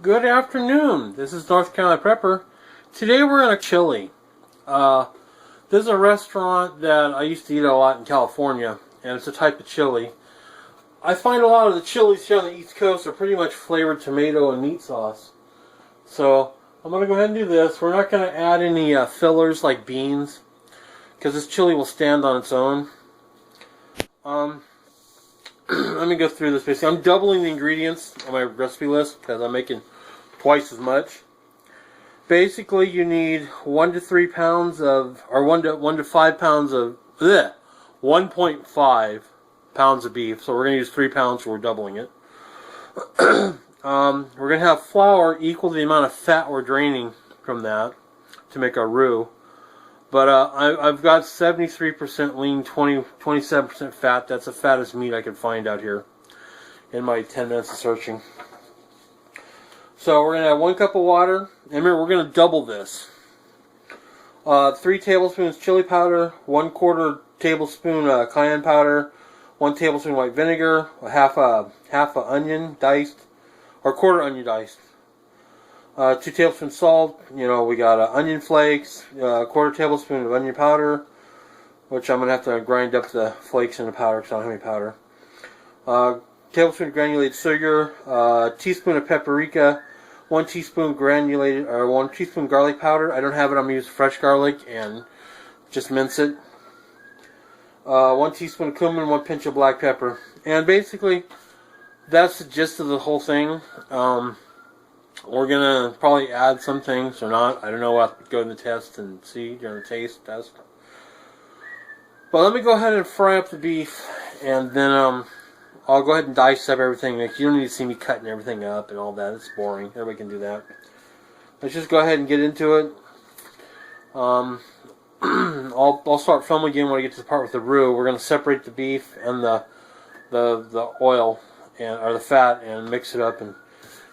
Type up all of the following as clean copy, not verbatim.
Good afternoon. This is North Carolina Prepper. Today we're in a Chilli. This is a restaurant that I used to eat a lot in California, and it's a type of chili. I find a lot of the chilies here on the East Coast are pretty much flavored tomato and meat sauce. So I'm going to go ahead and do this. We're not going to add any fillers like beans, because this chili will stand on its own. Let me go through this basically. I'm doubling the ingredients on my recipe list because I'm making twice as much. Basically, you need 1 to 3 pounds of, or 1 to 5 pounds of, 1.5 pounds of beef. So we're going to use 3 pounds, so we're doubling it. We're going to have flour equal to the amount of fat we're draining from that to make our roux. But I've got 73% lean, 27% fat. That's the fattest meat I could find out here in my 10 minutes of searching. So we're going to have 1 cup of water. And remember, we're going to double this. 3 tablespoons chili powder, 1/4 tablespoon cayenne powder, 1 tablespoon white vinegar, half a onion diced, or 1/4 onion diced. 2 tablespoons salt. We got onion flakes, 1/4 tablespoon of onion powder, which I'm going to have to grind up the flakes into powder because I don't have any powder. Tablespoon of granulated sugar, teaspoon of paprika, 1 teaspoon granulated, or 1 teaspoon garlic powder. I don't have it. I'm going to use fresh garlic and just mince it. 1 teaspoon of cumin, 1 pinch of black pepper. And basically, that's the gist of the whole thing. We're going to probably add some things or not. I don't know. We'll have to go in the test and see during the taste test. But let me go ahead and fry up the beef, and then I'll go ahead and dice up everything. You don't need to see me cutting everything up and all that. It's boring. Everybody can do that. Let's just go ahead and get into it. I'll start filming again when I get to the part with the roux. We're going to separate the beef and the oil or the fat and mix it up and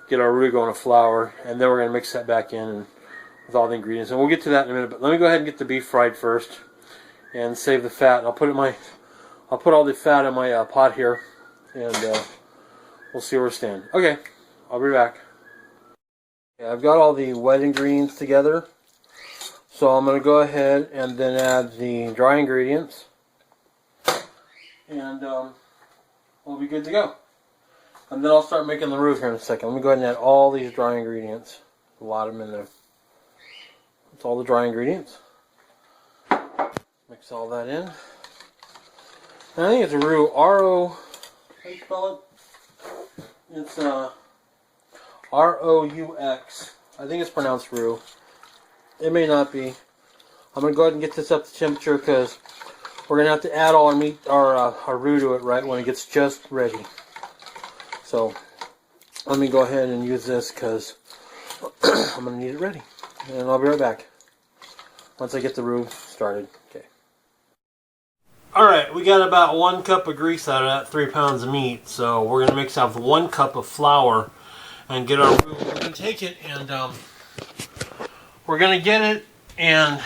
get our roux going to flour, and then we're going to mix that back in and with all the ingredients. And we'll get to that in a minute. But let me go ahead and get the beef fried first and save the fat. And I'll put all the fat in my pot here, and we'll see where we stand. Okay, I'll be back. Okay, I've got all the wet ingredients together, so I'm going to go ahead and then add the dry ingredients, and we'll be good to go. And then I'll start making the roux here in a second. Let me go ahead and add all these dry ingredients. A lot of them in there. That's all the dry ingredients. Mix all that in. And I think it's a roux. R-O... How do you spell it? It's R-O-U-X. I think it's pronounced roux. It may not be. I'm going to go ahead and get this up to temperature because we're going to have to add all our roux to it right when it gets just ready. So let me go ahead and use this because I'm going to need it ready. And I'll be right back once I get the roux started. Okay. Alright, we got about 1 cup of grease out of that 3 pounds of meat. So we're going to mix out with 1 cup of flour and get our roux. We're going to take it and we're going to get it and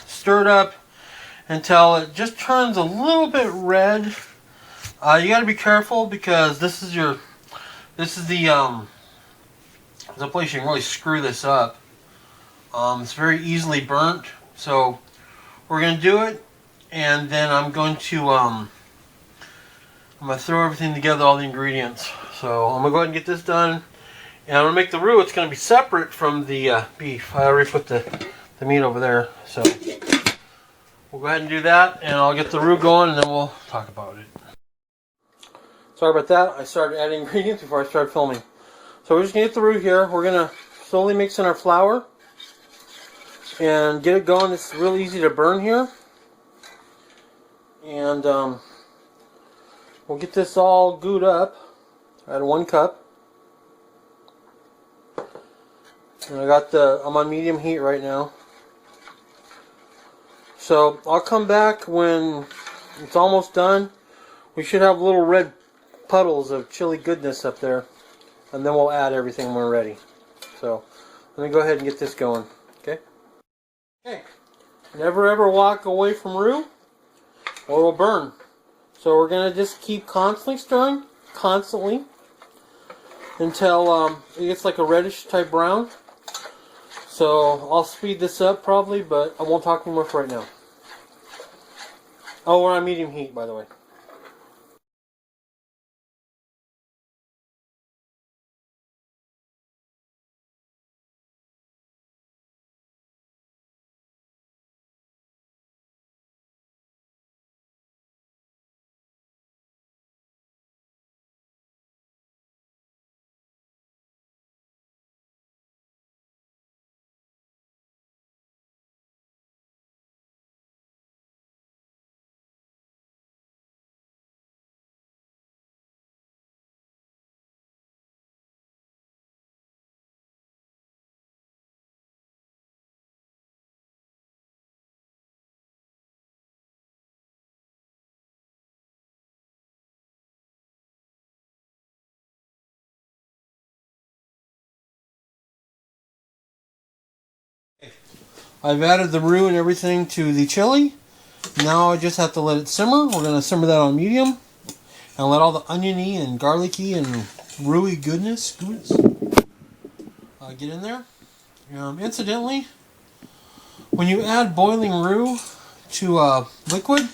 stir it up until it just turns a little bit red. You got to be careful because this is the place you can really screw this up. It's very easily burnt, so we're going to do it, and then I'm going to throw everything together, all the ingredients. So I'm going to go ahead and get this done, and I'm going to make the roux. It's going to be separate from the beef. I already put the meat over there, so we'll go ahead and do that, and I'll get the roux going, and then we'll talk about it. Sorry about that. I started adding ingredients before I started filming. So we're just going to get the roux here. We're going to slowly mix in our flour and get it going. It's really easy to burn here. And we'll get this all gooed up. Add 1 cup. And I'm on medium heat right now. So I'll come back when it's almost done. We should have little red puddles of chili goodness up there, and then we'll add everything when we're ready. So let me go ahead and get this going. Okay. Never ever walk away from roux or it'll burn. So we're going to just keep constantly stirring, constantly, until it gets like a reddish type brown. So I'll speed this up probably, but I won't talk anymore for right now. Oh, we're on medium heat, by the way. I've added the roux and everything to the chili. Now I just have to let it simmer. We're going to simmer that on medium. And let all the oniony and garlicky and roux-y goodness get in there. Incidentally, when you add boiling roux to liquid,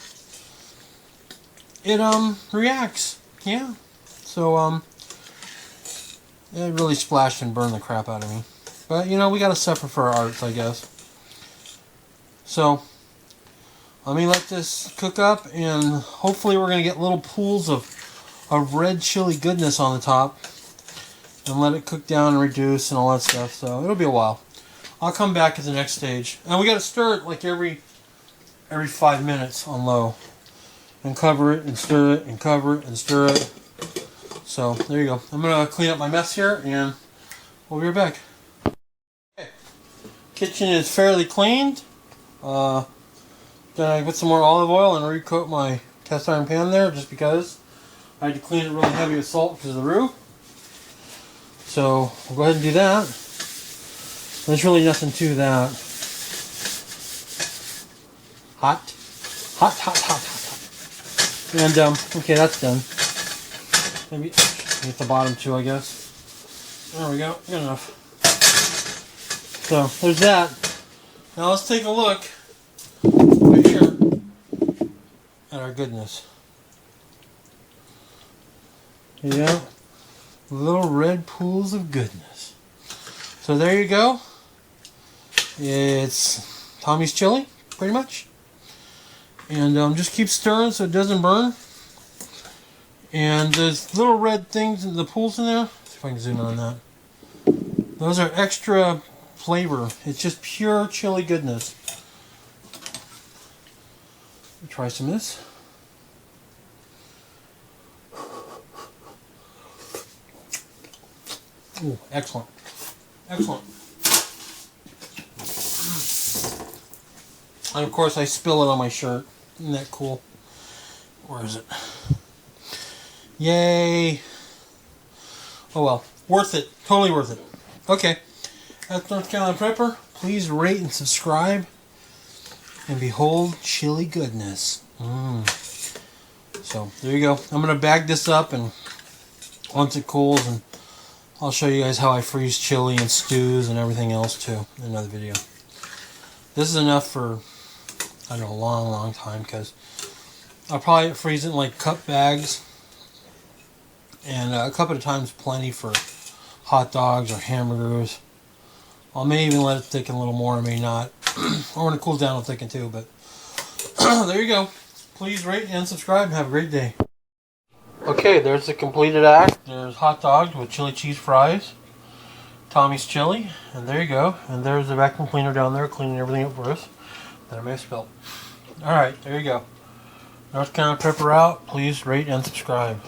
it reacts. Yeah. So it really splashed and burned the crap out of me. But you know, we got to suffer for our arts, I guess. So let me let this cook up, and hopefully we're going to get little pools of red chili goodness on the top, and let it cook down and reduce and all that stuff. So it'll be a while. I'll come back at the next stage, and we got to stir it like every 5 minutes on low, and cover it and stir it and cover it and stir it. So there you go. I'm going to clean up my mess here, and we'll be right back. Okay. Kitchen is fairly cleaned. Then I put some more olive oil and recoat my cast iron pan there, just because I had to clean it really heavy with salt because of the roux. So we'll go ahead and do that. There's really nothing to that. Hot. And okay, that's done. Maybe get the bottom too, I guess. There we go. Good enough. So there's that. Now let's take a look right here at our goodness. Yeah, little red pools of goodness. So there you go. It's Tommy's chili, pretty much. And just keep stirring so it doesn't burn. And there's little red things in the pools in there. Let's see if I can zoom in on that. Those are extra flavor. It's just pure chili goodness. Try some of this. Ooh, excellent. Excellent. And of course I spill it on my shirt. Isn't that cool? Where is it? Yay. Oh well. Worth it. Totally worth it. Okay. That's North Carolina Prepper. Please rate and subscribe. And behold chili goodness. So there you go. I'm going to bag this up, and once it cools, and I'll show you guys how I freeze chili and stews and everything else too in another video. This is enough for, I don't know, a long time, because I'll probably freeze it in like cup bags, and a cup at a time is plenty for hot dogs or hamburgers. I may even let it thicken a little more, I may not. Or when it cools down, it'll thicken too, but there you go. Please rate and subscribe and have a great day. Okay, there's the completed act. There's hot dogs with chili cheese fries, Tommy's chili, and there you go. And there's the vacuum cleaner down there cleaning everything up for us that I may have spilled. Alright, there you go. North Carolina Prepper out. Please rate and subscribe.